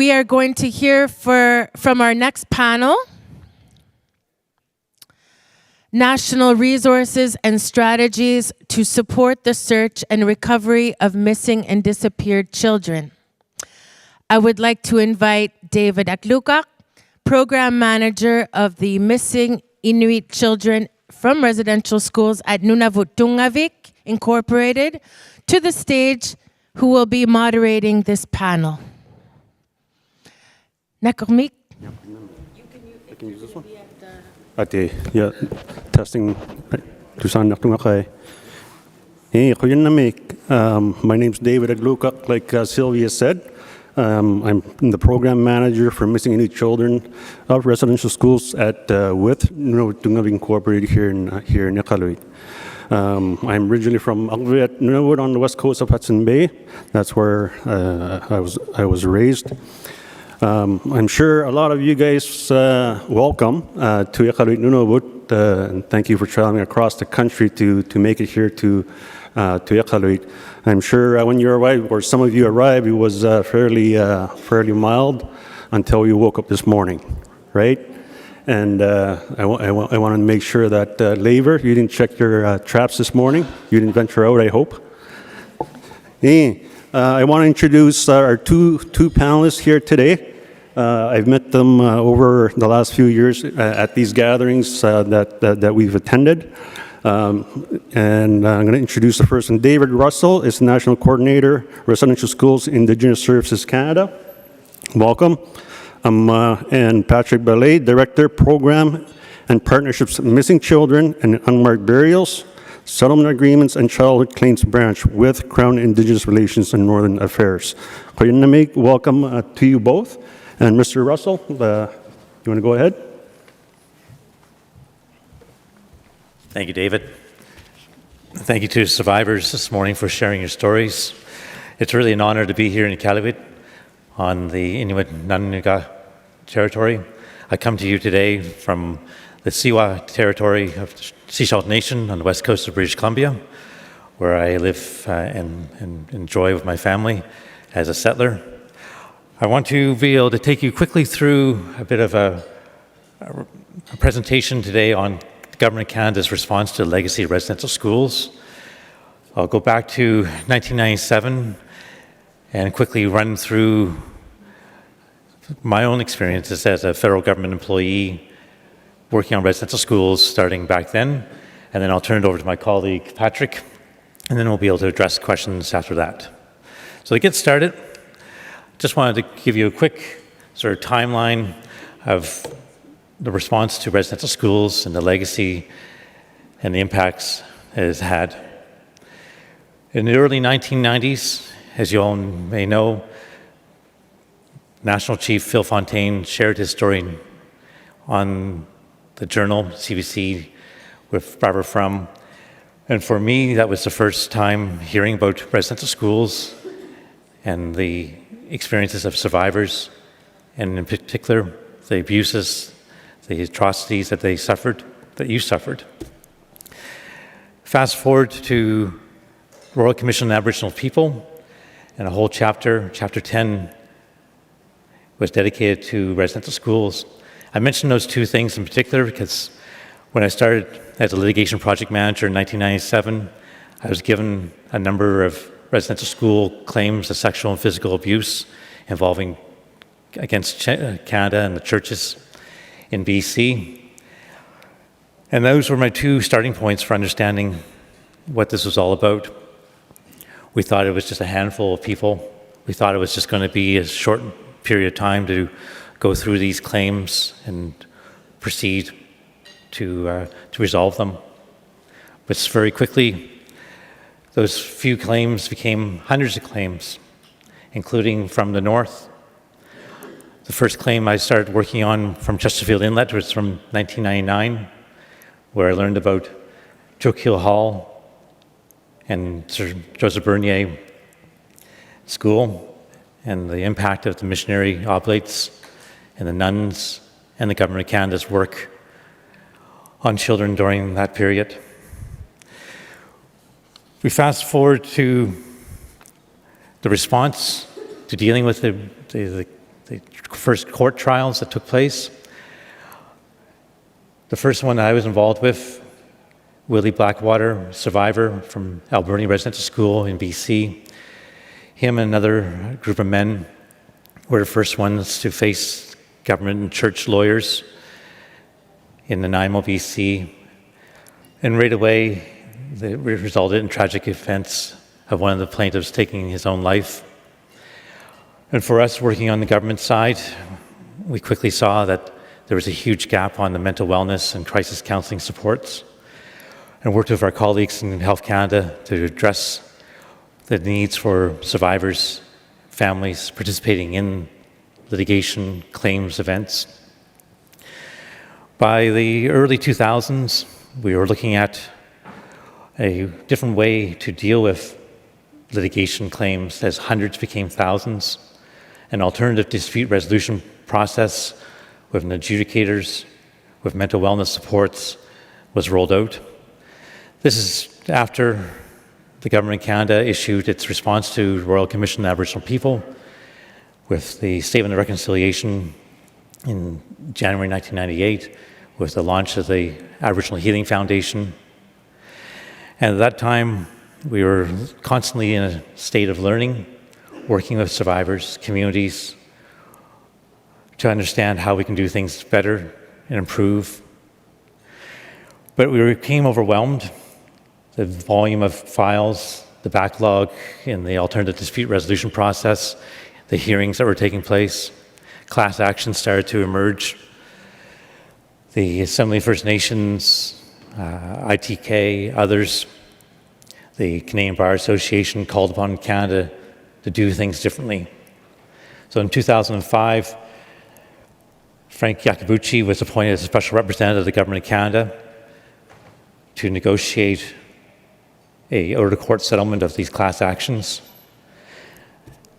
We are going to hear from our next panel, National Resources and Strategies to Support the Search and Recovery of Missing and Disappeared Children. I would like to invite David Iqaluit, Program Manager of the Missing Inuit Children from Residential Schools at Nunavut Tungavik Incorporated, to the stage, who will be moderating this panel. Nakormik? I can use this one? Yeah, testing. My name's David Iqaluit, like Sylvia said. I'm the program manager for Missing Inuit Children of Residential Schools with Nunavut Tungavik Incorporated here in Iqaluit. I'm originally from Nunavut on the west coast of Hudson Bay. That's where I was raised. I'm sure a lot of you guys welcome to Iqaluit Nunavut, and thank you for traveling across the country to make it here to Iqaluit. I'm sure when you arrived, or some of you arrived, it was fairly mild until you woke up this morning, right? And I want to make sure that Laver, you didn't check your traps this morning. You didn't venture out, I hope. I want to introduce our two panelists here today. I've met them over the last few years at these gatherings that we've attended. And I'm going to introduce the first one. David Russell is National Coordinator, Residential Schools, Indigenous Services Canada. Welcome. And Patrick Ballet, Director, Program and Partnerships Missing Children and Unmarked Burials, Settlement Agreements and Childhood Claims Branch with Crown Indigenous Relations and Northern Affairs. Welcome to you both. And Mr. Russell, you want to go ahead? Thank you, David. Thank you to survivors this morning for sharing your stories. It's really an honor to be here in Iqaluit on the Inuit Nunavut territory. I come to you today from the Siwa territory of the Sechelt Nation on the west coast of British Columbia, where I live and enjoy with my family as a settler. I want to be able to take you quickly through a bit of a presentation today on Government of Canada's response to legacy residential schools. I'll go back to 1997 and quickly run through my own experiences as a federal government employee working on residential schools starting back then, and then I'll turn it over to my colleague Patrick, and then we'll be able to address questions after that. So to get started, just wanted to give you a quick sort of timeline of the response to residential schools and the legacy and the impacts it has had. In the early 1990s, as you all may know, National Chief Phil Fontaine shared his story on the journal, CBC, with Barbara Frum. And for me, that was the first time hearing about residential schools and the experiences of survivors, and in particular, the abuses, the atrocities that they suffered, that you suffered. Fast forward to Royal Commission on Aboriginal People, and a whole chapter 10, was dedicated to residential schools. I mentioned those two things in particular because when I started as a litigation project manager in 1997, I was given a number of residential school claims of sexual and physical abuse involving against Canada and the churches in BC. And those were my two starting points for understanding what this was all about. We thought it was just a handful of people. We thought it was just going to be a short period of time to go through these claims and proceed to resolve them. But very quickly, those few claims became hundreds of claims, including from the north. The first claim I started working on from Chesterfield Inlet was from 1999, where I learned about Jokiel Hall and Sir Joseph Bernier School and the impact of the missionary oblates and the nuns and the Government of Canada's work on children during that period. We fast forward to the response to dealing with the the first court trials that took place. The first one that I was involved with, Willie Blackwater, survivor from Alberni Residential School in BC. Him and another group of men were the first ones to face government and church lawyers in Nanaimo, BC. And right away, it resulted in tragic events of one of the plaintiffs taking his own life. And for us working on the government side, we quickly saw that there was a huge gap on the mental wellness and crisis counseling supports, and worked with our colleagues in Health Canada to address the needs for survivors, families participating in litigation claims events. By the early 2000s, we were looking at a different way to deal with litigation claims as hundreds became thousands. An alternative dispute resolution process with adjudicators, with mental wellness supports, was rolled out. This is after the Government of Canada issued its response to the Royal Commission on Aboriginal People with the Statement of Reconciliation in January 1998, with the launch of the Aboriginal Healing Foundation. And at that time, we were constantly in a state of learning, working with survivors, communities, to understand how we can do things better and improve. But we became overwhelmed. The volume of files, the backlog in the alternative dispute resolution process, the hearings that were taking place, class actions started to emerge. The Assembly of First Nations, ITK, others, the Canadian Bar Association called upon Canada to do things differently. So in 2005, Frank Iacobucci was appointed as a special representative of the Government of Canada to negotiate a out-of-court settlement of these class actions,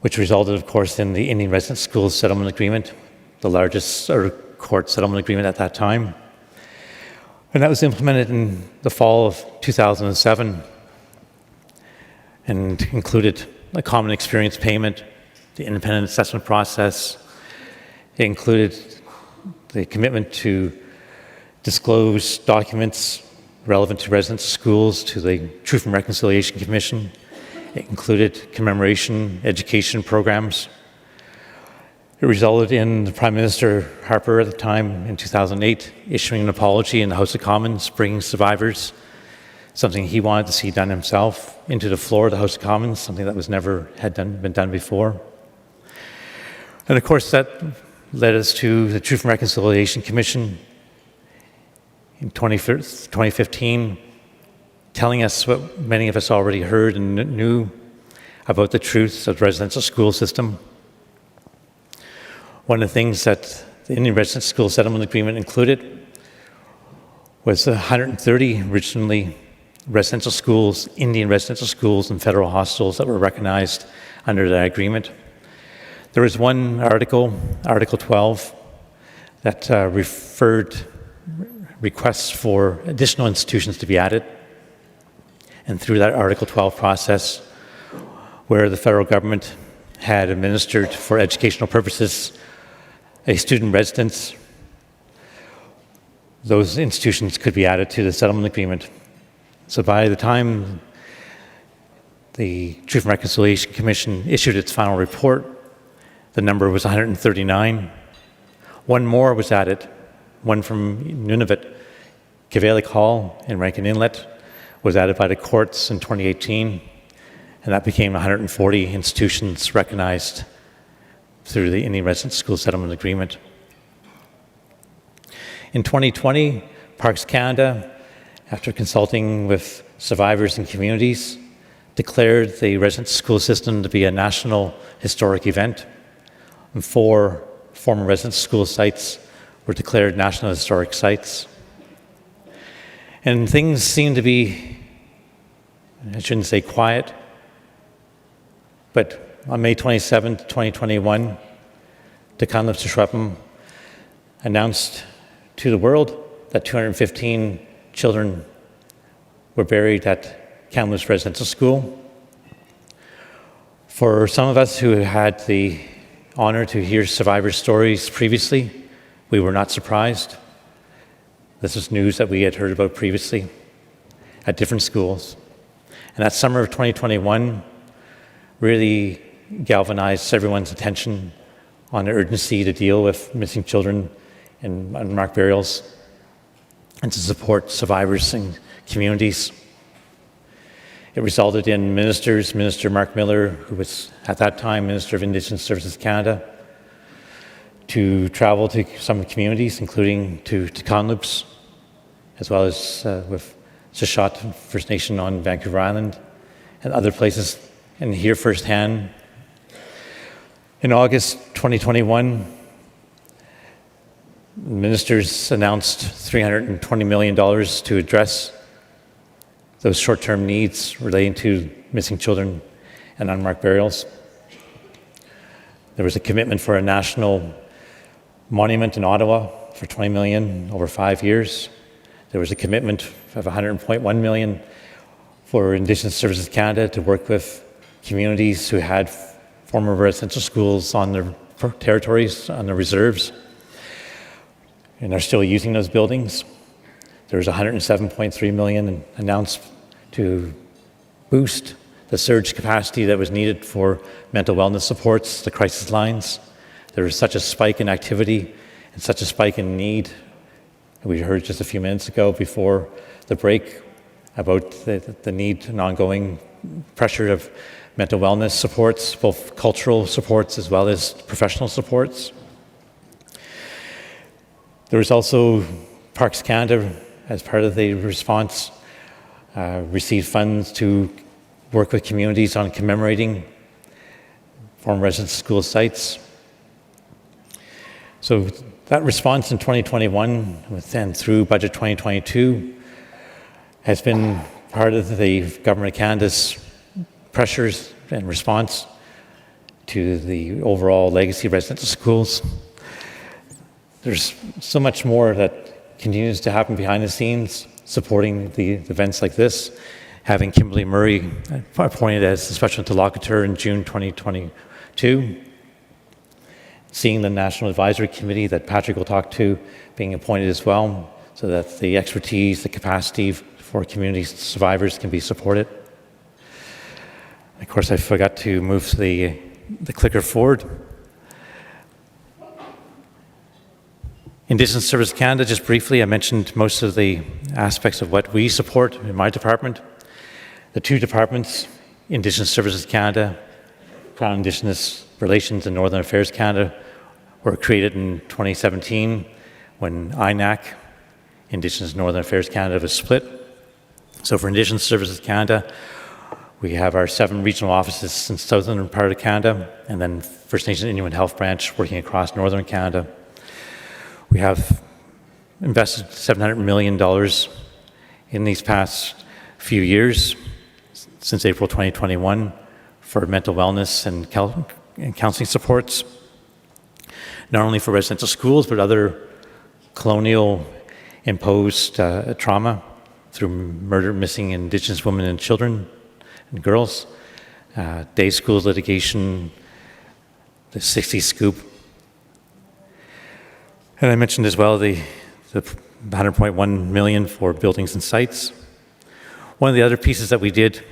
which resulted, of course, in the Indian Resident Schools Settlement Agreement, the largest out-of-court settlement agreement at that time. And that was implemented in the fall of 2007 and included a common experience payment, the independent assessment process. It included the commitment to disclose documents relevant to residential schools to the Truth and Reconciliation Commission. It included commemoration education programs. It resulted in Prime Minister Harper at the time in 2008 issuing an apology in the House of Commons, bringing survivors, something he wanted to see done himself, into the floor of the House of Commons, something that was never been done before. And of course that led us to the Truth and Reconciliation Commission in 2015, telling us what many of us already heard and knew about the truths of the residential school system. One of the things that the Indian Residential School Settlement Agreement included was 130 originally residential schools, Indian residential schools and federal hospitals that were recognized under that agreement. There was one article, Article 12, that referred requests for additional institutions to be added. And through that Article 12 process, where the federal government had administered for educational purposes a student residence, those institutions could be added to the settlement agreement. So by the time the Truth and Reconciliation Commission issued its final report, the number was 139. One more was added, one from Nunavut. Kavalik Hall in Rankin Inlet was added by the courts in 2018, and that became 140 institutions recognized through the Indian Resident School Settlement Agreement. In 2020, Parks Canada, after consulting with survivors and communities, declared the resident school system to be a national historic event, and 4 former resident school sites were declared national historic sites. And things seem to be, I shouldn't say quiet, but on May 27, 2021, Iqaluit Tshwepum announced to the world that 215 children were buried at Kamloops Residential School. For some of us who had the honor to hear survivors' stories previously. We were not surprised. This is news that we had heard about previously at different schools. And that summer of 2021 really galvanized everyone's attention on the urgency to deal with missing children and unmarked burials and to support survivors and communities. It resulted in Minister Mark Miller, who was at that time Minister of Indigenous Services Canada, to travel to some communities, including to Iqaluit, as well as with Shuswap First Nation on Vancouver Island and other places, and hear firsthand. In August 2021, ministers announced $320 million to address those short-term needs relating to missing children and unmarked burials. There was a commitment for a national monument in Ottawa for $20 million over 5 years. There was a commitment of $100.1 million for Indigenous Services Canada to work with communities who had former residential schools on their territories, on their reserves, and are still using those buildings. There was $107.3 million announced to boost the surge capacity that was needed for mental wellness supports, the crisis lines. There was such a spike in activity and such a spike in need. We heard just a few minutes ago before the break about the need and ongoing pressure of mental wellness supports, both cultural supports as well as professional supports. There was also Parks Canada, as part of the response, received funds to work with communities on commemorating former residential school sites. So that response in 2021 and through Budget 2022 has been part of the Government of Canada's pressures and response to the overall legacy of residential schools. There's so much more that continues to happen behind the scenes, supporting the events like this. Having Kimberly Murray appointed as the Special Interlocutor in June 2022. Seeing the National Advisory Committee that Patrick will talk to being appointed as well, so that the expertise, the capacity for community survivors can be supported. Of course, I forgot to move the clicker forward. Indigenous Services Canada, just briefly, I mentioned most of the aspects of what we support in my department. The two departments, Indigenous Services Canada, Crown Indigenous Relations and Northern Affairs Canada, were created in 2017 when INAC, Indigenous Northern Affairs Canada, was split. So for Indigenous Services Canada, we have our 7 regional offices in the southern part of Canada, and then First Nation Inuit Health Branch working across northern Canada. We have invested $700 million in these past few years, since April 2021, for mental wellness and counseling supports, not only for residential schools, but other colonial imposed trauma through murder, missing Indigenous women and children and girls, day schools litigation, the 60 scoop. And I mentioned as well the $100.1 million for buildings and sites. One of the other pieces that we did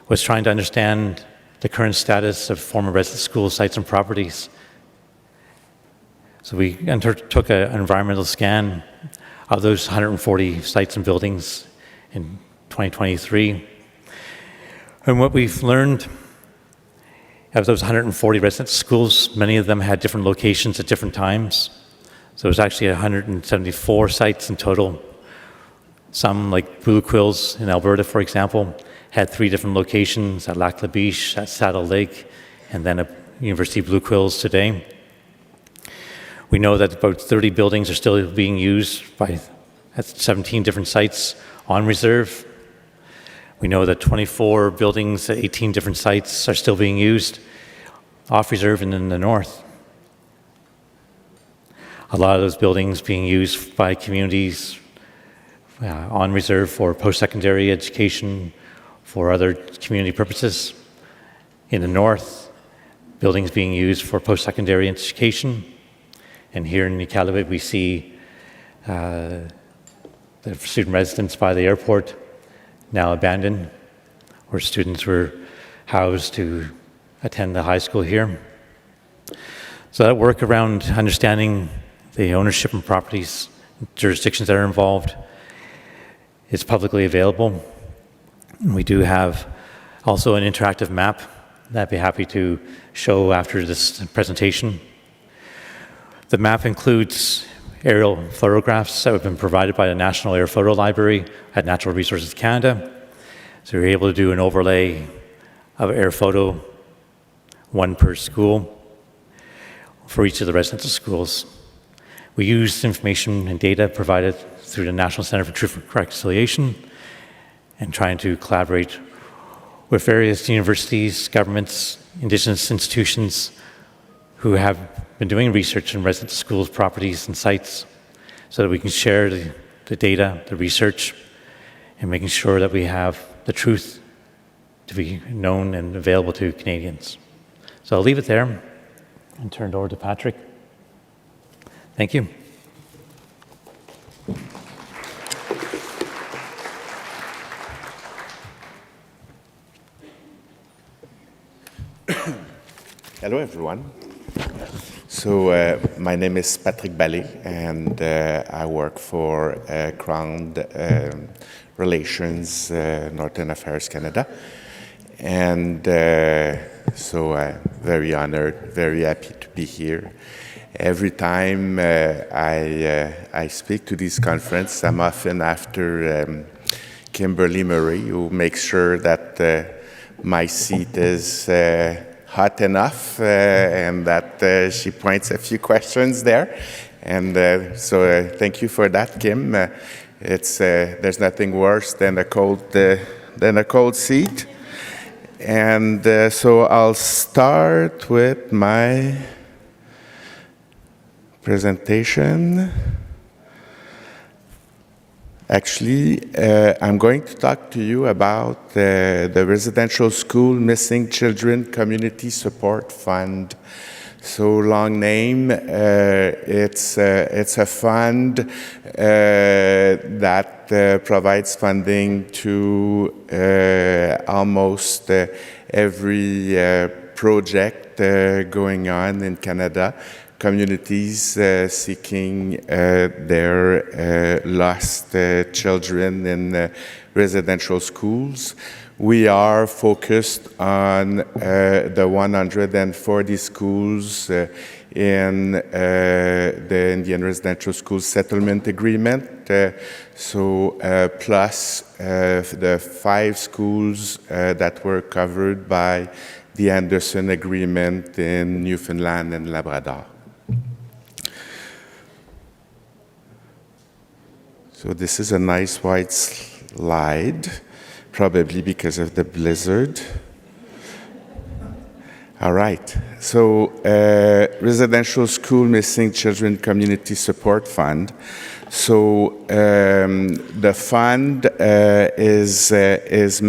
was trying to understand the current status of former residential school sites and properties. So we undertook an environmental scan of those 140 sites and buildings in 2023. And what we've learned of those 140 residential schools, many of them had different locations at different times. So it was actually 174 sites in total. Some, like Blue Quills in Alberta, for example, had 3 different locations at Lac La Biche, at Saddle Lake, and then at University of Blue Quills today. We know that about 30 buildings are still being used at 17 different sites on reserve. We know that 24 buildings at 18 different sites are still being used off reserve and in the north. A lot of those buildings being used by communities on reserve for post-secondary education, for other community purposes. In the north, buildings being used for post-secondary education. And here in Iqaluit, we see the student residence by the airport now abandoned, where students were housed to attend the high school here. So that work around understanding the ownership and properties, jurisdictions that are involved, is publicly available. And we do have also an interactive map that I'd be happy to show after this presentation. The map includes aerial photographs that have been provided by the National Air Photo Library at Natural Resources Canada. So we're able to do an overlay of air photo, one per school, for each of the residential schools. We use information and data provided through the National Centre for Truth and Reconciliation and trying to collaborate with various universities, governments, Indigenous institutions who have been doing research in residential schools, properties, and sites so that we can share the data, the research, and making sure that we have the truth to be known and available to Canadians. So I'll leave it there and turn it over to Patrick. Thank you. Hello, everyone. So my name is Patrick Ballet, and I work for Crown Relations, Northern Affairs Canada. And so I'm very honored, very happy to be here. Every time I speak to this conference, I'm often after Kimberly Murray, who makes sure that my seat is hot enough and that she points a few questions there. And so thank you for that, Kim. There's nothing worse than a cold seat. And so I'll start with my presentation. Actually, I'm going to talk to you about the Residential School Missing Children Community Support Fund. So long name. It's a fund that provides funding to almost every project going on in Canada. Communities seeking their lost children in residential schools. We are focused on the 140 schools in the Indian Residential School Settlement Agreement, plus the 5 schools that were covered by the Anderson Agreement in Newfoundland and Labrador. So this is a nice white slide, probably because of the blizzard. All right, so Residential School Missing Children Community Support Fund. So the fund is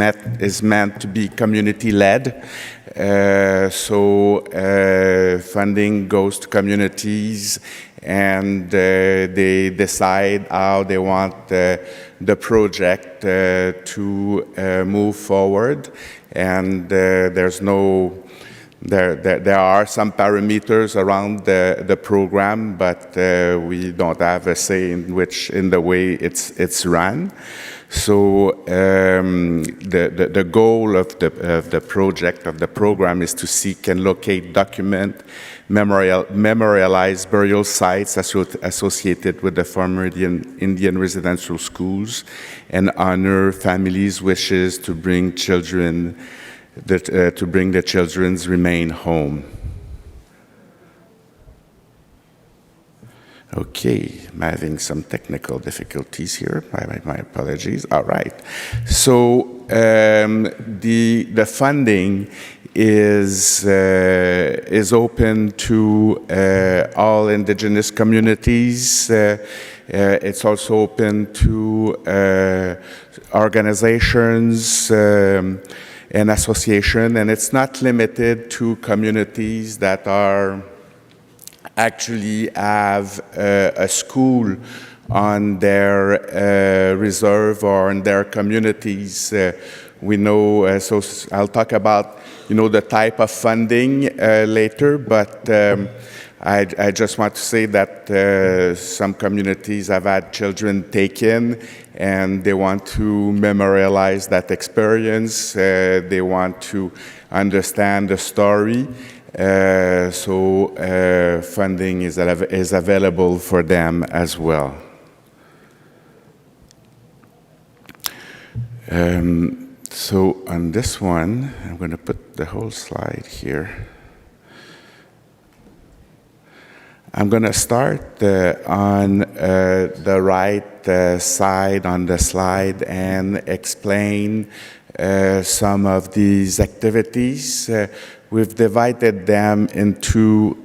meant to be community-led. Funding goes to communities, and they decide how they want the project to move forward. And there are some parameters around the program, but we don't have a say in the way it's run. So the goal of the project, of the program, is to seek and locate, document, memorialize burial sites associated with the former Indian residential schools, and honor families' wishes to bring the children's remain home. Okay, I'm having some technical difficulties here. My apologies. All right. So the funding is open to all Indigenous communities. It's also open to organizations. an association, and it's not limited to communities that are actually have a school on their reserve or in their communities. We know, so I'll talk about, the type of funding later, but I just want to say that some communities have had children taken and they want to memorialize that experience. They want to understand the story. So funding is available for them as well. So on this one, I'm going to put the whole slide here. I'm going to start on the right side on the slide and explain some of these activities. We've divided them into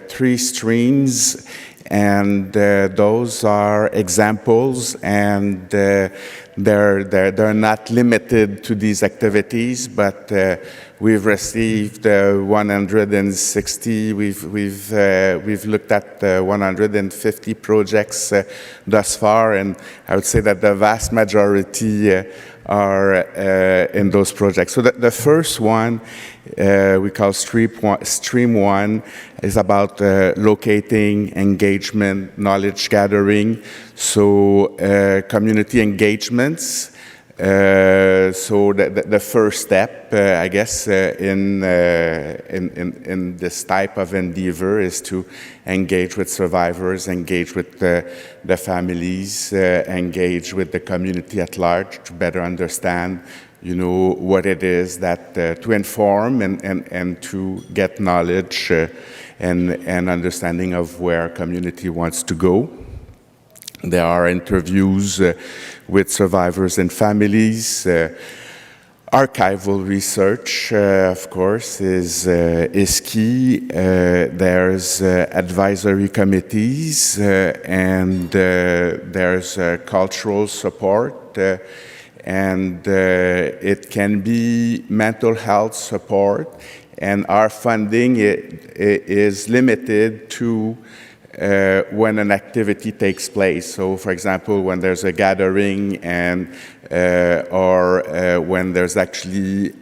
3 streams, and those are examples, and they're not limited to these activities, but we've received 160. We've looked at 150 projects thus far, and I would say that the vast majority are in those projects. So the first one we call Stream 1 is about locating, engagement, knowledge gathering, so community engagements. So the first step, I guess, in this type of endeavor is to engage with survivors, engage with the families, engage with the community at large to better understand, what it is that to inform and to get knowledge and understanding of where community wants to go. There are interviews with survivors and families. Archival research, of course, is key. There's advisory committees, and there's cultural support, and it can be mental health support. And our funding is limited to when an activity takes place. So, for example, when there's a gathering and or when there's actually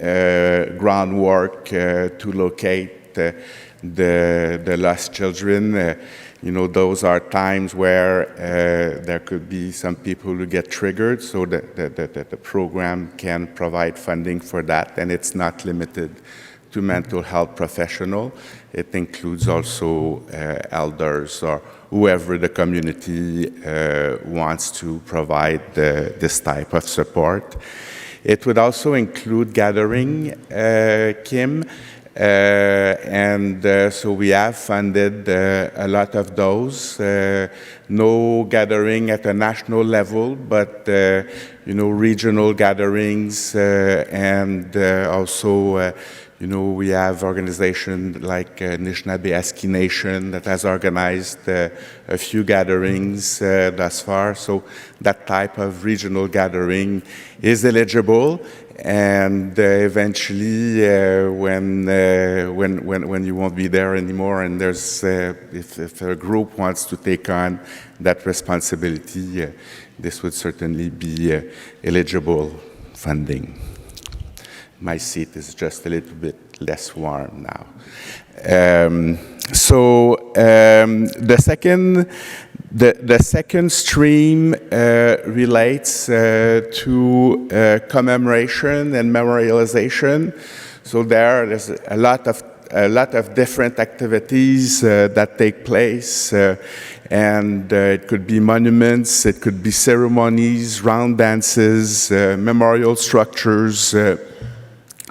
groundwork to locate the lost children, those are times where there could be some people who get triggered. So the program can provide funding for that, and it's not limited to mental health professional. It includes also elders or whoever the community wants to provide this type of support. It would also include gathering, Kim, and so we have funded a lot of those. No gathering at a national level, but regional gatherings, and also we have organizations like Anishinaabe Aski Nation that has organized a few gatherings thus far. So that type of regional gathering is eligible, and eventually, when you won't be there anymore, and there's if a group wants to take on that responsibility, this would certainly be eligible funding. My seat is just a little bit less warm now. So the second stream relates to commemoration and memorialization. So there's a lot of different activities that take place, and it could be monuments, it could be ceremonies, round dances, memorial structures,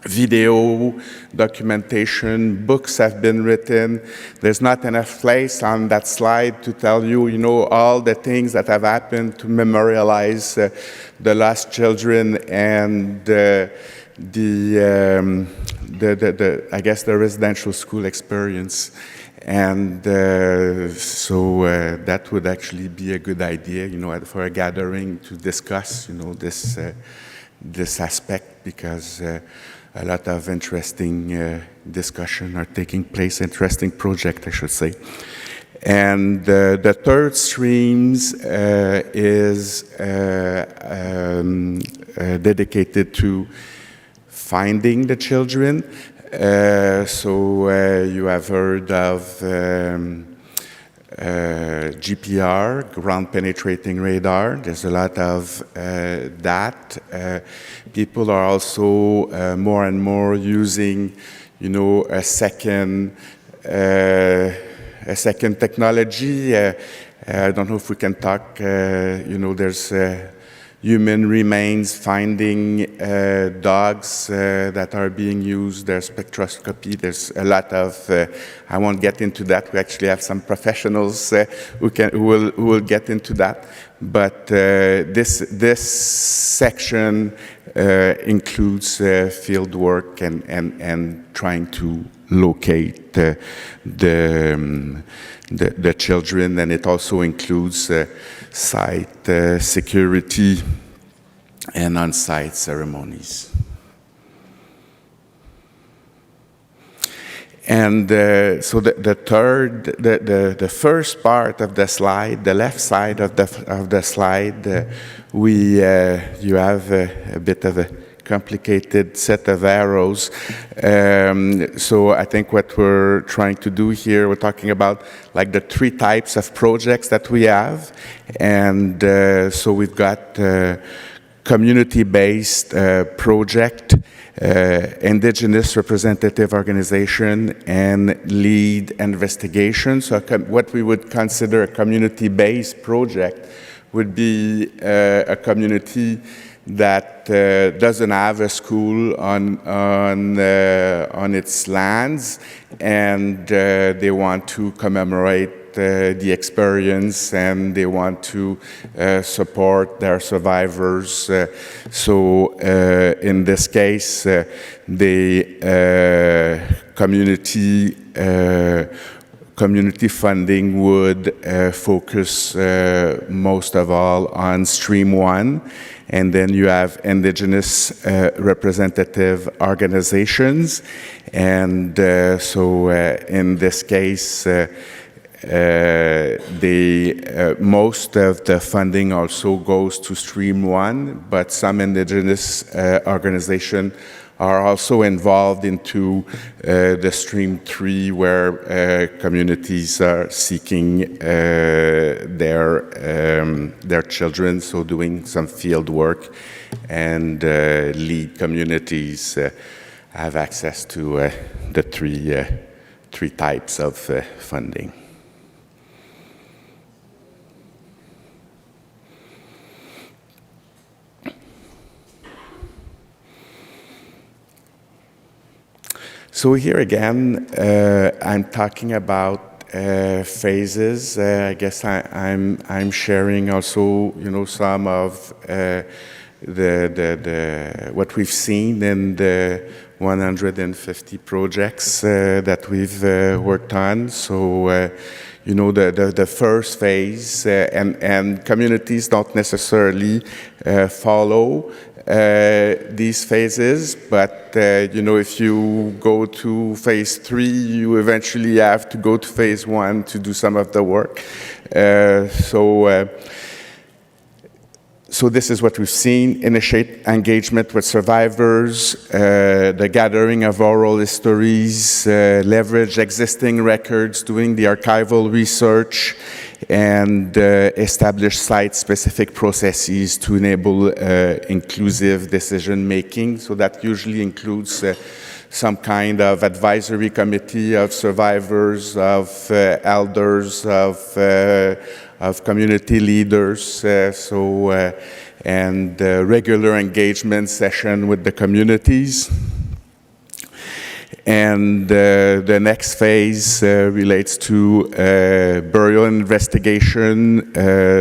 video, documentation, books have been written. There's not enough place on that slide to tell you, all the things that have happened to memorialize the lost children and I guess the residential school experience. And so that would actually be a good idea, for a gathering to discuss, this aspect, because a lot of interesting discussion are taking place, interesting project, I should say. And the third streams is dedicated to finding the children. So you have heard of GPR, ground penetrating radar. There's a lot of that. People are also more and more using, a second technology. I don't know if we can talk. There's human remains finding dogs that are being used, their spectroscopy. There's a lot of, I won't get into that. We actually have some professionals who will get into that. But this section includes field work and trying to locate the children, and it also includes site security and on-site ceremonies. And so the first part of the slide, the left side of the slide, you have a bit of a complicated set of arrows. So I think what we're trying to do here, we're talking about like the three types of projects that we have. And so we've got community-based project, indigenous representative organization, and lead investigation. So what we would consider a community-based project would be a community that doesn't have a school on its lands, and they want to commemorate the experience, and they want to support their survivors. So in this case, the community funding would focus most of all on Stream 1. And then you have indigenous representative organizations. And so in this case, most of the funding also goes to Stream 1, but some indigenous organizations are also involved into the Stream 3, where communities are seeking their children, so doing some field work, and lead communities have access to the three types of funding. So here again, I'm talking about phases. I guess I'm sharing also, some of what we've seen in the 150 projects that we've worked on. So, the first phase, and communities don't necessarily follow these phases, but if you go to phase 3, you eventually have to go to phase 1 to do some of the work. So this is what we've seen: initiate engagement with survivors, the gathering of oral histories, leverage existing records, doing the archival research, and establish site-specific processes to enable inclusive decision-making. So that usually includes some kind of advisory committee of survivors, of elders, of community leaders, and regular engagement session with the communities. And the next phase relates to burial investigation,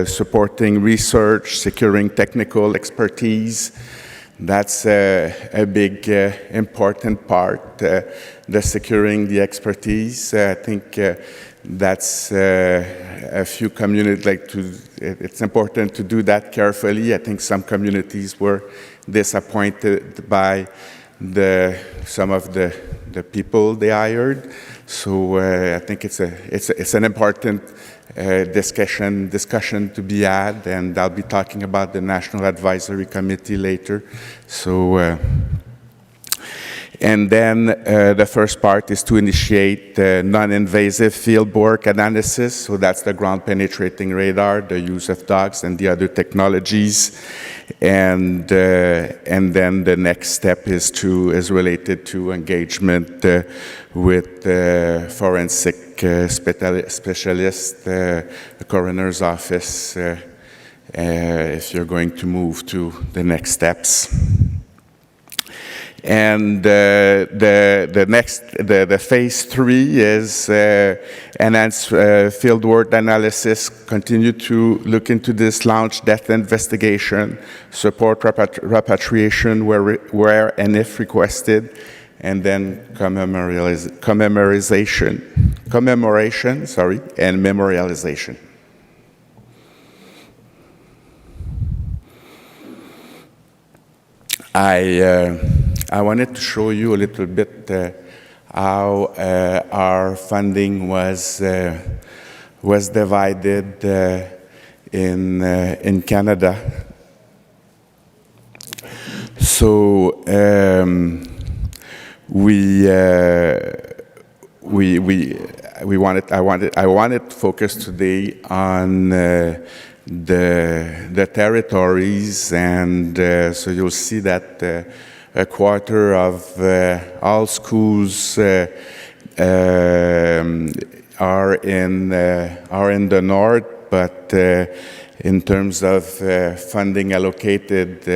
supporting research, securing technical expertise. That's a big, important part, the securing the expertise. I think that's a few communities it's important to do that carefully. I think some communities were disappointed by some of the people they hired. So I think it's an important discussion to be had, and I'll be talking about the National Advisory Committee later. So, and then the first part is to initiate non-invasive fieldwork analysis. So that's the ground-penetrating radar, the use of dogs, and the other technologies. And then the next step is related to engagement with forensic specialist, the coroner's office, if you're going to move to the next steps. And the phase 3 is enhance fieldwork analysis, continue to look into this, launch death investigation, support repatriation where and if requested, and then commemoration, and memorialization. I wanted to show you a little bit how our funding was divided in Canada. So I wanted to focus today on the territories, and so you'll see that a quarter of all schools are in the north, but in terms of funding allocated,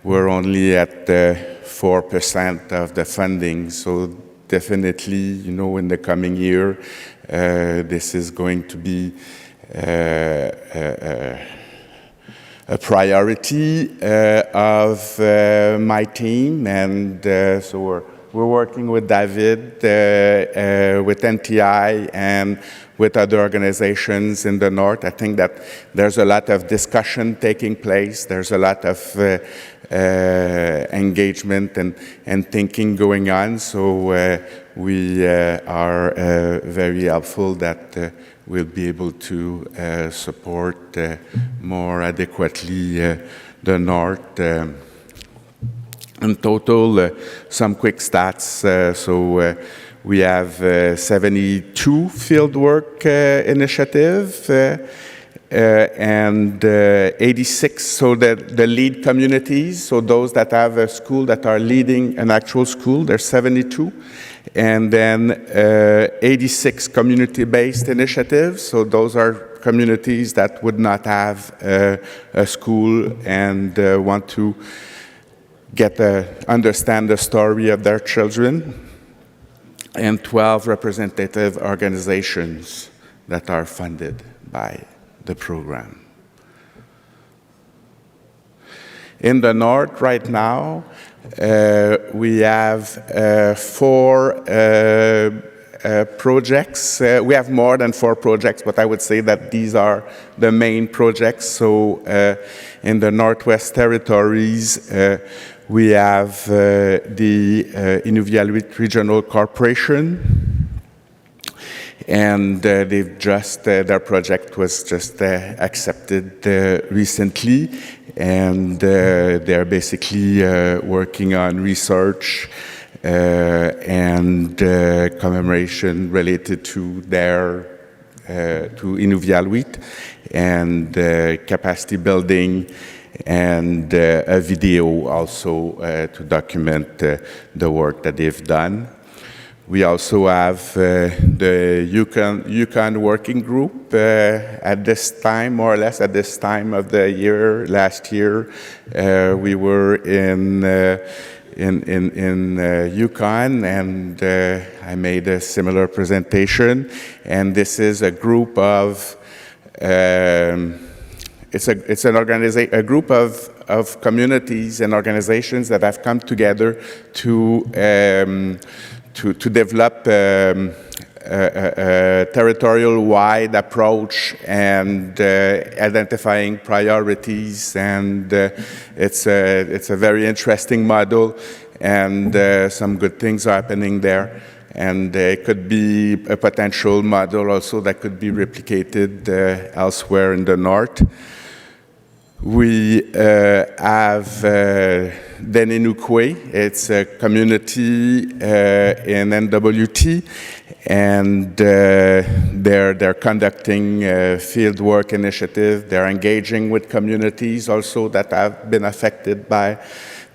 we're only at 4% of the funding. So definitely, in the coming year, this is going to be a priority of my team, and so we're working with David, with NTI, and with other organizations in the north. I think that there's a lot of discussion taking place. There's a lot of engagement and thinking going on. So we are very helpful that we'll be able to support more adequately the north. In total, some quick stats. So we have 72 fieldwork initiative and 86, so the lead communities, so those that have a school that are leading an actual school, there's 72. And then 86 community-based initiatives, so those are communities that would not have a school and want to understand the story of their children, and 12 representative organizations that are funded by the program. In the north right now, we have 4 projects. We have more than 4 projects, but I would say that these are the main projects. So in the Northwest Territories, we have the Iqaluit Regional Corporation, and their project was just accepted recently, and they're basically working on research and commemoration related to to Iqaluit, and capacity building, and a video also to document the work that they've done. We also have the Yukon Working Group at this time, more or less at this time of the year. Last year, we were in Yukon, and I made a similar presentation. And this is a group of it's a group of communities and organizations that have come together to develop a territorial-wide approach and identifying priorities, and it's a very interesting model. and some good things are happening there. And it could be a potential model also that could be replicated elsewhere in the north. We have Denenukwe. It's a community in NWT, and they're conducting a field work initiative. They're engaging with communities also that have been affected by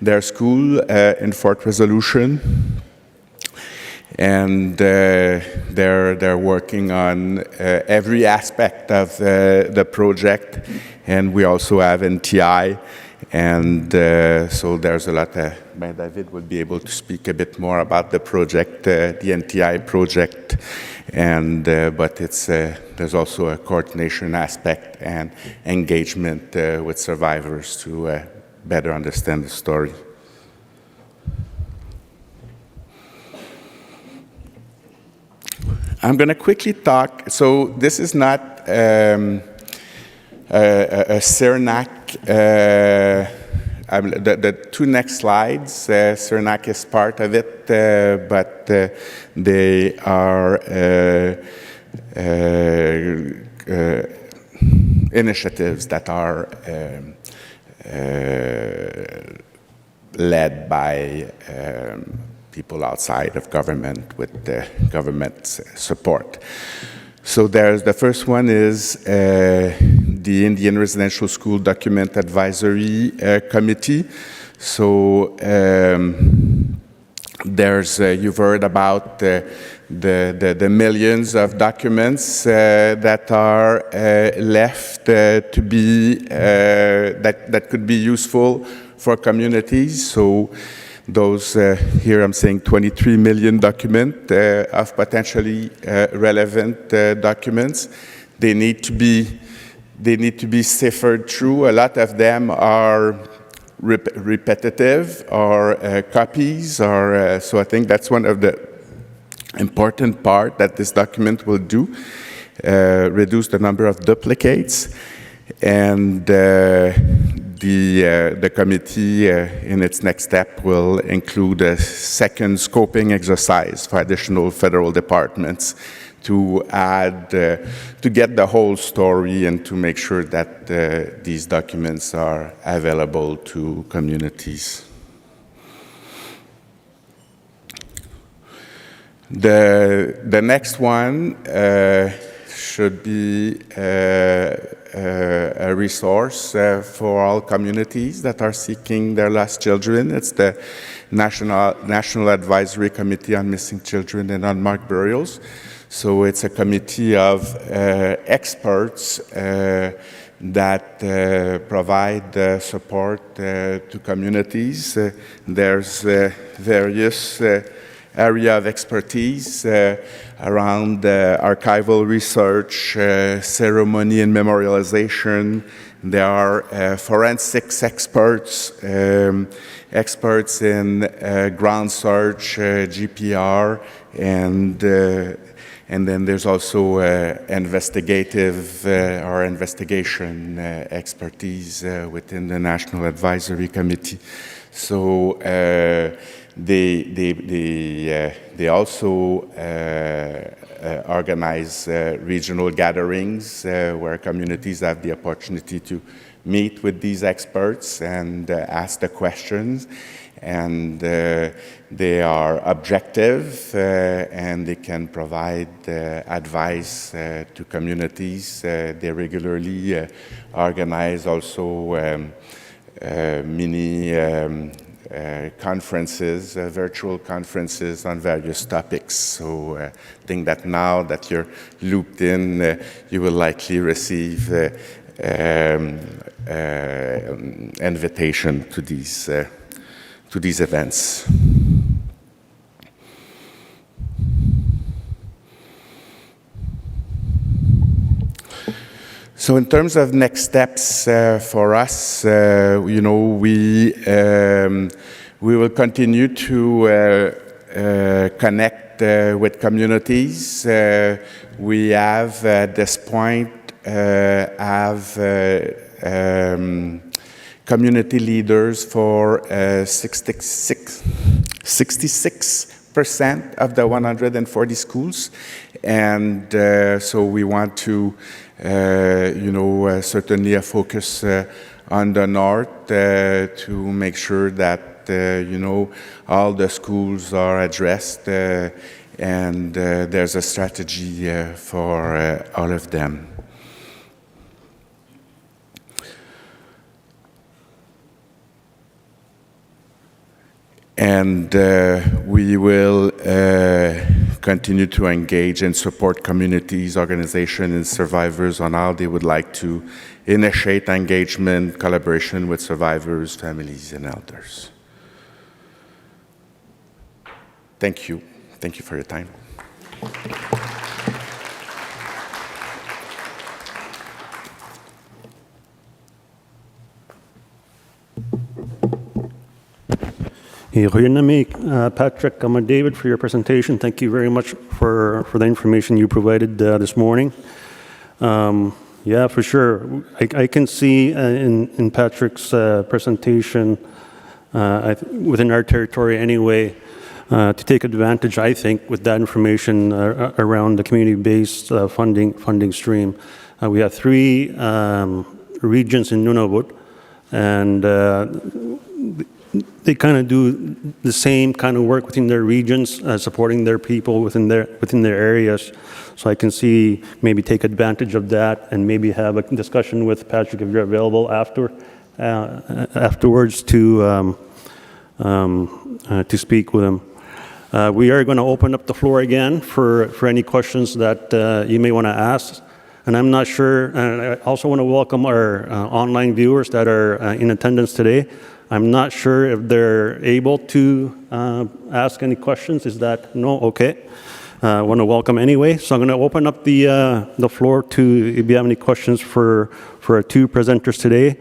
their school in Fort Resolution. And they're working on every aspect of the project. And we also have NTI, and so there's a lot. David will be able to speak a bit more about the project, the NTI project, and but there's also a coordination aspect and engagement with survivors to better understand the story. I'm going to quickly talk. So this is not a CERNAC. The two next slides, CERNAC is part of it, but they are initiatives that are led by people outside of government with government support. So the first one is the Indian Residential School Document Advisory Committee. So you've heard about the millions of documents that are left to be, that could be useful for communities. So those here I'm saying 23 million documents of potentially relevant documents. They need to be sifted through. A lot of them are repetitive or copies, or so I think that's one of the important part that this document will do, reduce the number of duplicates. And the committee in its next step will include a second scoping exercise for additional federal departments to add, to get the whole story and to make sure that these documents are available to communities. The next one should be a resource for all communities that are seeking their lost children. It's the National Advisory Committee on Missing Children and Unmarked Burials. So it's a committee of experts that provide support to communities. There's various area of expertise around archival research, ceremony and memorialization. There are forensics experts, experts in ground search, GPR, and then there's also investigative or investigation expertise within the National Advisory Committee. So they also organize regional gatherings where communities have the opportunity to meet with these experts and ask the questions. And they are objective and they can provide advice to communities. They regularly organize also mini conferences, virtual conferences on various topics. So I think that now that you're looped in, you will likely receive invitation to these events. So in terms of next steps for us, you know, we will continue to connect with communities. We have at this point community leaders for 66% of the 140 schools. And so we want to, certainly focus on the north to make sure that, all the schools are addressed and there's a strategy for all of them. And we will continue to engage and support communities, organizations, and survivors on how they would like to initiate engagement, collaboration with survivors, families, and elders. Thank you. Thank you for your time. Patrick, David, for your presentation. Thank you very much for the information you provided this morning. Yeah, for sure. I can see in Patrick's presentation, within our territory anyway, to take advantage, I think, with that information around the community-based funding stream. We have 3 regions in Nunavut, and they kind of do the same kind of work within their regions, supporting their people within their areas. So I can see maybe take advantage of that and maybe have a discussion with Patrick if you're available afterwards to speak with him. We are going to open up the floor again for any questions that you may want to ask. And I'm not sure, and I also want to welcome our online viewers that are in attendance today. I'm not sure if they're able to ask any questions. Is that no? Okay. I want to welcome anyway. So I'm going to open up the floor to if you have any questions for our 2 presenters today.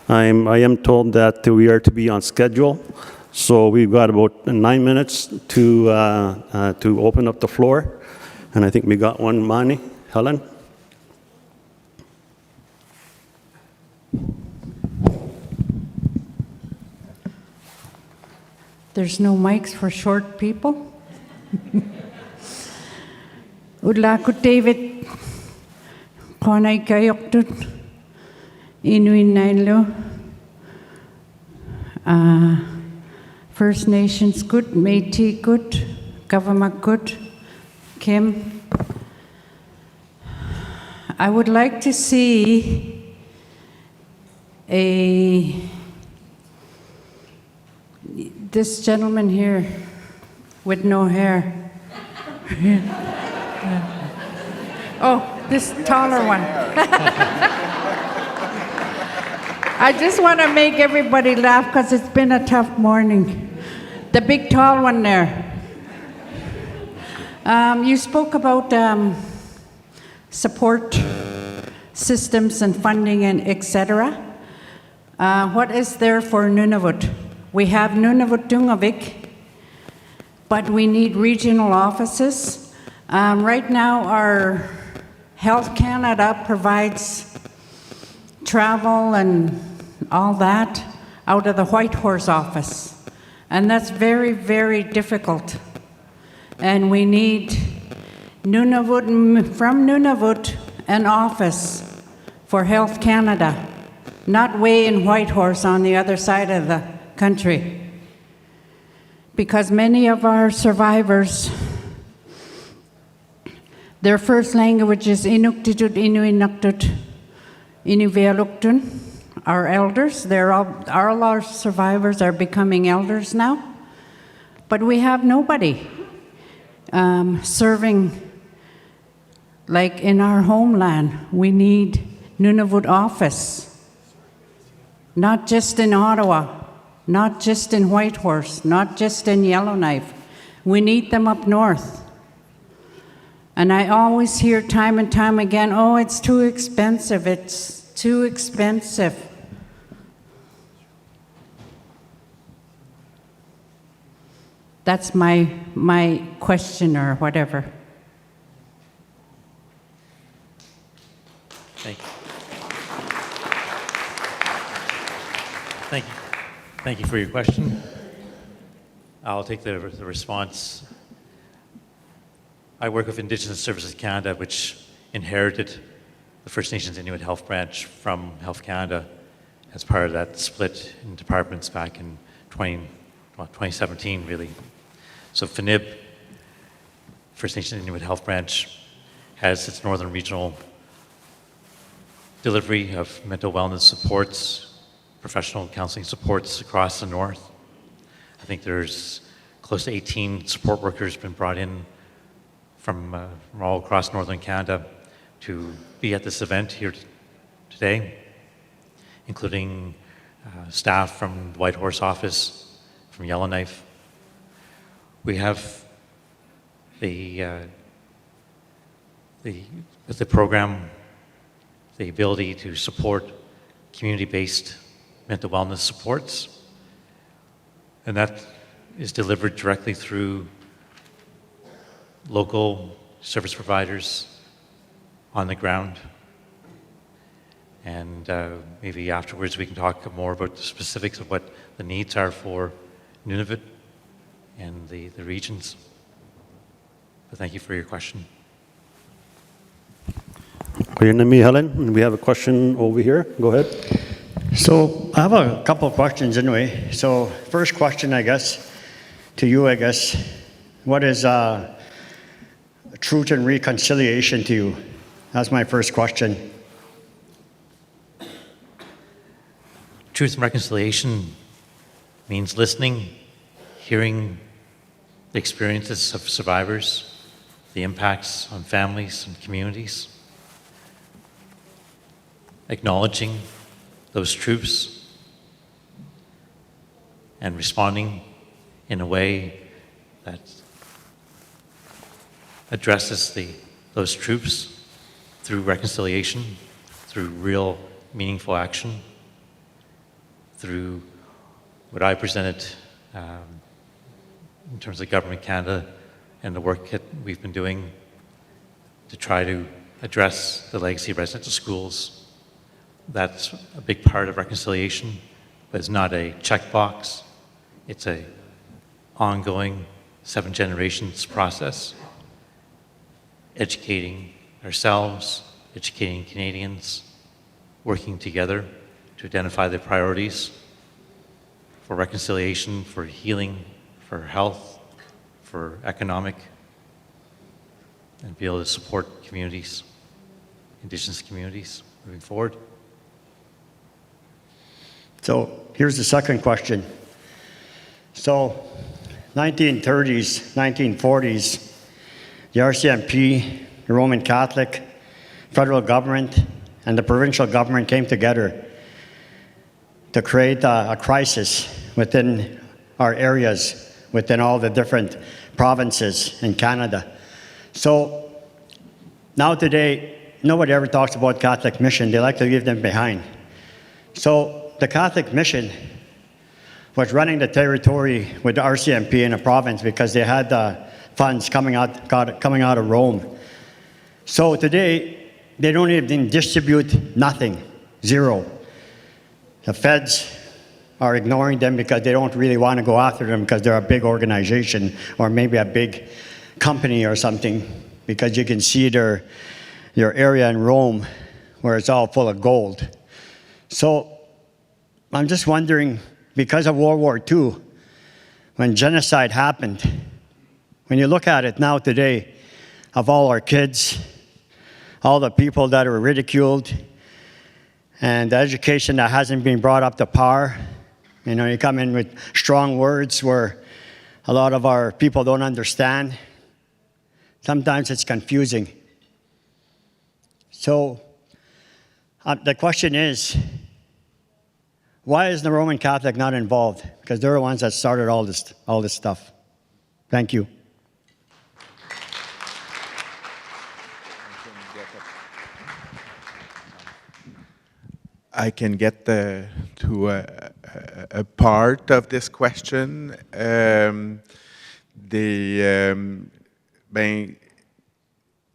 I am told that we are to be on schedule. So we've got about 9 minutes to open up the floor. And I think we got one, Mani, Helen. There's no mics for short people. Udlakut David, Konai Kayoktut, Inuin Nainlo, First Nations good, Métis good, Government good, Kim. I would like to see this gentleman here with no hair. Oh, this taller one. I just want to make everybody laugh because it's been a tough morning. The big tall one there. You spoke about support systems and funding and etc. What is there for Nunavut? We have Nunavut Dungavik, but we need regional offices. Right now, our Health Canada provides travel and all that out of the Whitehorse office. And that's very, very difficult. And we need Nunavut, from Nunavut, an office for Health Canada, not way in Whitehorse on the other side of the country. Because many of our survivors, their first language is Inuktitut, Inuinuktut, Inuvialuktun. Our elders, all our survivors are becoming elders now. But we have nobody serving like in our homeland. We need Nunavut office, not just in Ottawa, not just in Whitehorse, not just in Yellowknife. We need them up north. And I always hear time and time again, oh, it's too expensive, it's too expensive. That's my question or whatever. Thank you. Thank you for your question. I'll take the response. I work with Indigenous Services Canada, which inherited the First Nations Inuit Health Branch from Health Canada as part of that split in departments back in 2017, really. So FNIB, First Nations Inuit Health Branch, has its Northern Regional delivery of mental wellness supports, professional counseling supports across the north. I think there's close to 18 support workers been brought in from all across Northern Canada to be at this event here today, including staff from the White Horse office, from Yellowknife. We have with the program, the ability to support community-based mental wellness supports, and that is delivered directly through local service providers on the ground. And maybe afterwards we can talk more about the specifics of what the needs are for Nunavut and the regions. But thank you for your question. Helen, we have a question over here. Go ahead. So I have a couple of questions anyway. So first question, I guess, to you, I guess, what is truth and reconciliation to you? That's my first question. Truth and reconciliation means listening, hearing the experiences of survivors, the impacts on families and communities, acknowledging those truths and responding in a way that addresses those truths through reconciliation, through real meaningful action, through what I presented in terms of Government Canada and the work that we've been doing to try to address the legacy of residential schools. That's a big part of reconciliation, but it's not a checkbox. It's an ongoing 7 generations process, educating ourselves, educating Canadians, working together to identify the priorities for reconciliation, for healing, for health, for economic, and be able to support communities, Indigenous communities moving forward. So here's the second question. So 1930s, 1940s, the RCMP, the Roman Catholic, federal government, and the provincial government came together to create a crisis within our areas, within all the different provinces in Canada. So now today, nobody ever talks about Catholic mission. They like to leave them behind. So the Catholic mission was running the territory with the RCMP in the province because they had funds coming out of Rome. So today, they don't even distribute nothing, zero. The feds are ignoring them because they don't really want to go after them because they're a big organization or maybe a big company or something, because you can see their area in Rome where it's all full of gold. So I'm just wondering, because of World War II, when genocide happened, when you look at it now today, of all our kids, all the people that are ridiculed, and the education that hasn't been brought up to par, you know, you come in with strong words where a lot of our people don't understand. Sometimes it's confusing. So the question is, why is the Roman Catholic not involved? Because they're the ones that started all this stuff. Thank you. I can get to a part of this question.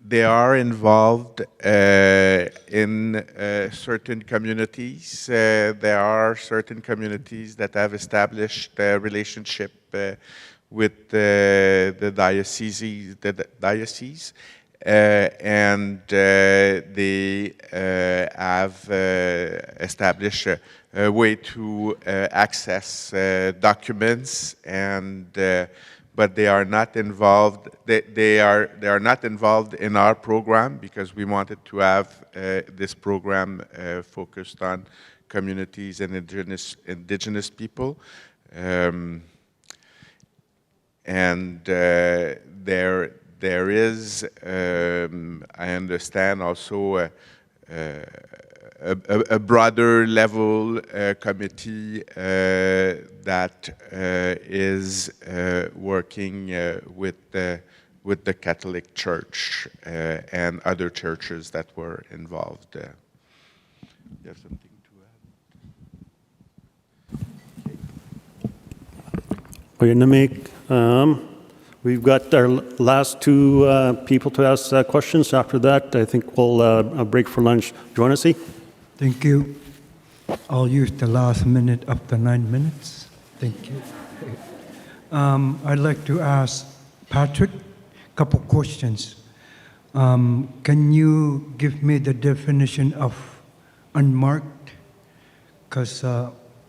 they are involved in certain communities. There are certain communities that have established a relationship with the diocese, and they have established a way to access documents, and but they are not involved. They are not involved in our program because we wanted to have this program focused on communities and indigenous people. And there is, I understand, also a broader level committee that is working with the Catholic Church and other churches that were involved. You have something to add? We're going to make, we've got our last two people to ask questions. After that, I think we'll break for lunch. Join us. Thank you. I'll use the last minute of the 9 minutes. Thank you. I'd like to ask Patrick a couple questions. Can you give me the definition of unmarked? Because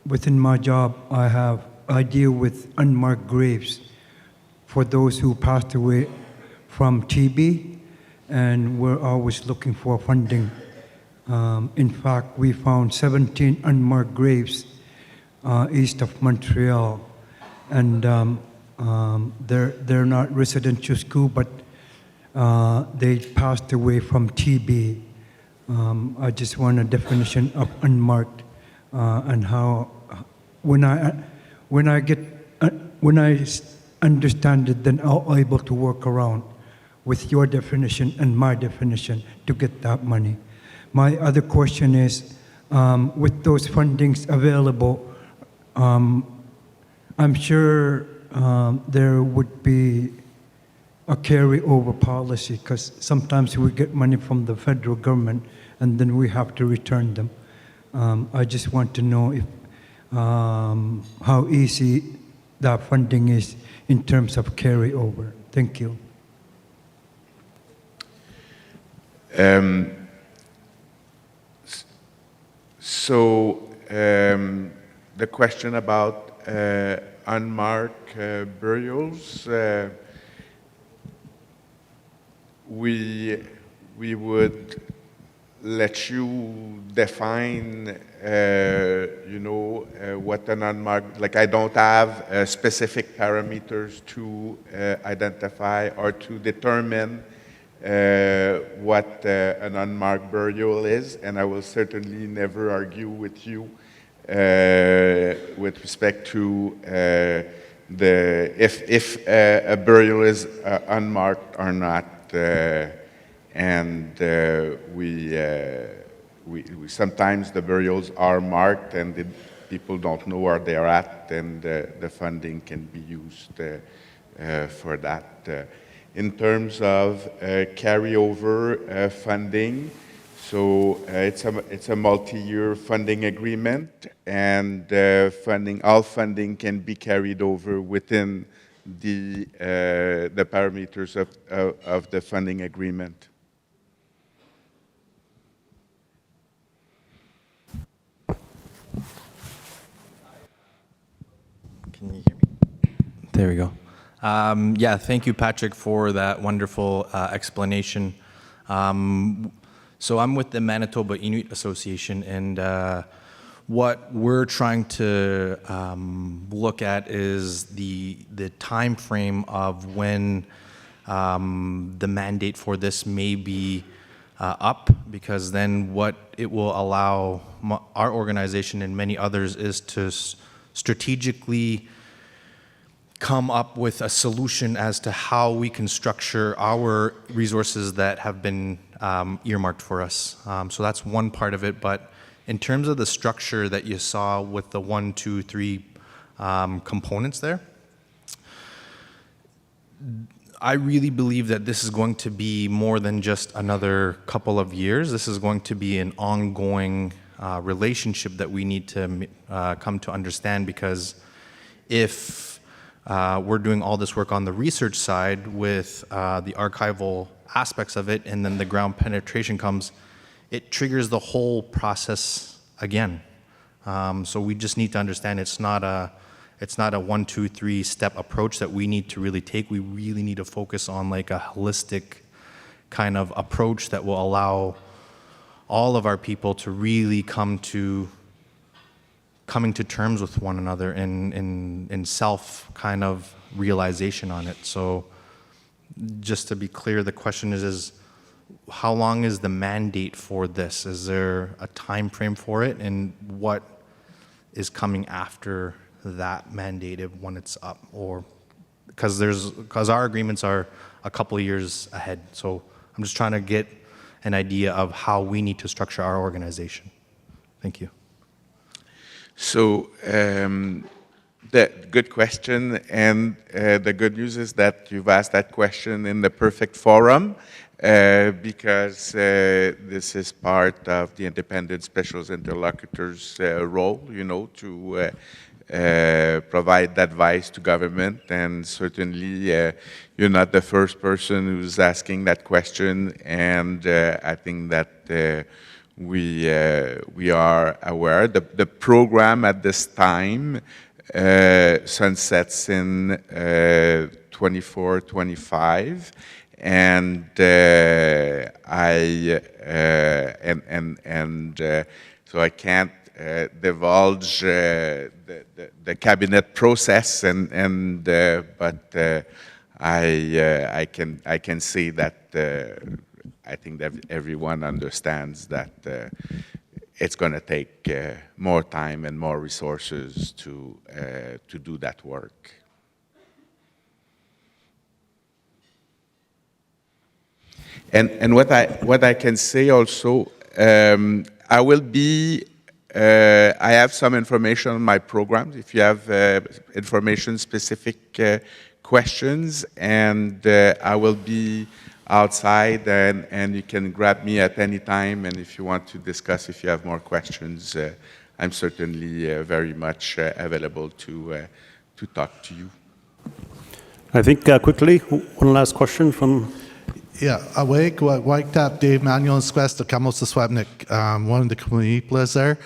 within my job, I deal with unmarked graves for those who passed away from TB, and we're always looking for funding. In fact, we found 17 unmarked graves east of Montreal, and they're not residential school, but they passed away from TB. I just want a definition of unmarked and how when I understand it, then I'll able to work around with your definition and my definition to get that money. My other question is, with those fundings available, I'm sure there would be a carryover policy, because sometimes we get money from the federal government and then we have to return them. I just want to know if how easy that funding is in terms of carryover. Thank you. So the question about unmarked burials, we would let you define, what an unmarked, like I don't have specific parameters to identify or to determine what an unmarked burial is, and I will certainly never argue with you with respect to if a burial is unmarked or not. And we sometimes the burials are marked and the people don't know where they are at, and the funding can be used for that. In terms of carryover funding, so it's a multi-year funding agreement, and all funding can be carried over within the parameters of the funding agreement. Can you hear me? There we go. Yeah, thank you, Patrick, for that wonderful explanation. So I'm with the Manitoba Inuit Association, and what we're trying to look at is the time frame of when the mandate for this may be up, because then what it will allow our organization and many others is to strategically come up with a solution as to how we can structure our resources that have been earmarked for us. So that's one part of it, but in terms of the structure that you saw with the 1, 2, 3 components there, I really believe that this is going to be more than just another couple of years. This is going to be an ongoing relationship that we need to come to understand, because if we're doing all this work on the research side with the archival aspects of it, and then the ground penetration comes, it triggers the whole process again. So we just need to understand it's not a 1, 2, 3 step approach that we need to really take. We really need to focus on like a holistic kind of approach that will allow all of our people to really coming to terms with one another in self kind of realization on it. So just to be clear, the question is how long is the mandate for this? Is there a time frame for it, and what is coming after that mandate when it's up? Or because our agreements are a couple of years ahead, so I'm just trying to get an idea of how we need to structure our organization. Thank you. So, good question, and the good news is that you've asked that question in the perfect forum, because this is part of the independent special interlocutors' role, to provide advice to government, and certainly you're not the first person who's asking that question, and I think that we are aware. The program at this time sunsets in 24-25, and so I can't divulge the cabinet process, but I can say that I think that everyone understands that it's going to take more time and more resources to do that work. And what I can say also, I will be. I have some information on my programs. If you have information-specific questions, and I will be outside, and you can grab me at any time. And if you want to discuss, if you have more questions, I'm certainly very much available to talk to you. I think quickly, one last question from. Yeah, awake, Waitap, Dave Manuel, Squest, the Kamos the Swapnik, one of the community players there.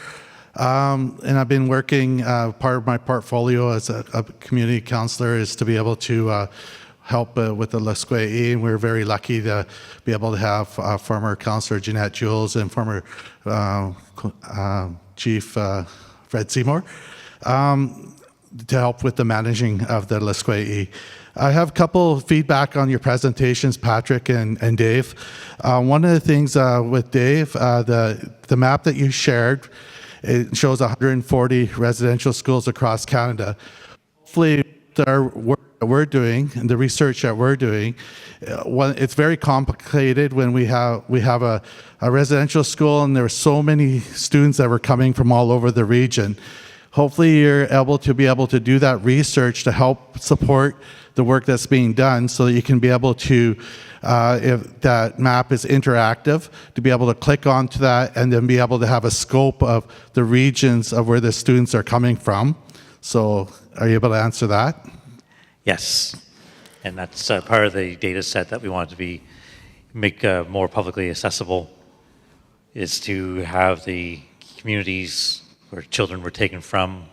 And I've been working, part of my portfolio as a community counselor is to be able to help with the Lesquay, and we're very lucky to be able to have former councillor Jeanette Jules and former Chief Fred Seymour to help with the managing of the Lesquay. I have a couple of feedback on your presentations, Patrick and Dave. One of the things with Dave, the map that you shared, it shows 140 residential schools across Canada. Hopefully, our work that we're doing and the research that we're doing, it's very complicated when we have a residential school and there are so many students that were coming from all over the region. Hopefully, you're able to do that research to help support the work that's being done, so that you can be able to, if that map is interactive, to be able to click onto that and then be able to have a scope of the regions of where the students are coming from. So are you able to answer that? Yes, and that's part of the data set that we wanted to make more publicly accessible, is to have the communities where children were taken from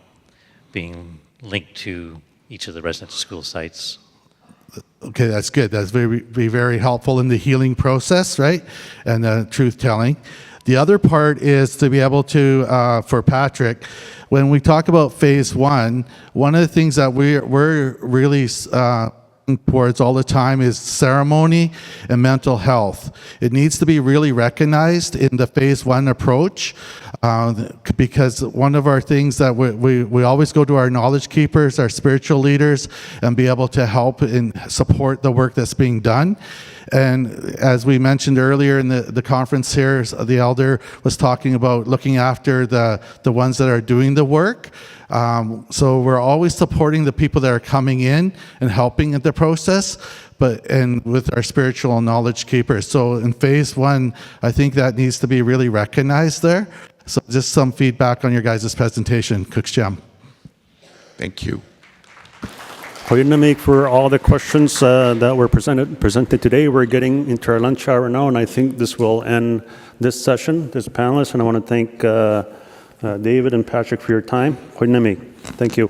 being linked to each of the residential school sites. Okay, that's good. That's very helpful in the healing process, right? And the truth telling. The other part is to be able to, for Patrick, when we talk about phase one of the things that we're really towards all the time is ceremony and mental health. It needs to be really recognized in the phase one approach, because one of our things that we always go to our knowledge keepers, our spiritual leaders, and be able to help and support the work that's being done. And as we mentioned earlier in the conference here, the elder was talking about looking after the ones that are doing the work. So we're always supporting the people that are coming in and helping in the process, and with our spiritual knowledge keepers. So in phase one, I think that needs to be really recognized there. So just some feedback on your guys' presentation. Kuksjam. Thank you. We're going to make for all the questions that were presented today. We're getting into our lunch hour now, and I think this will end this session, this panelist. And I want to thank David and Patrick for your time. Thank you.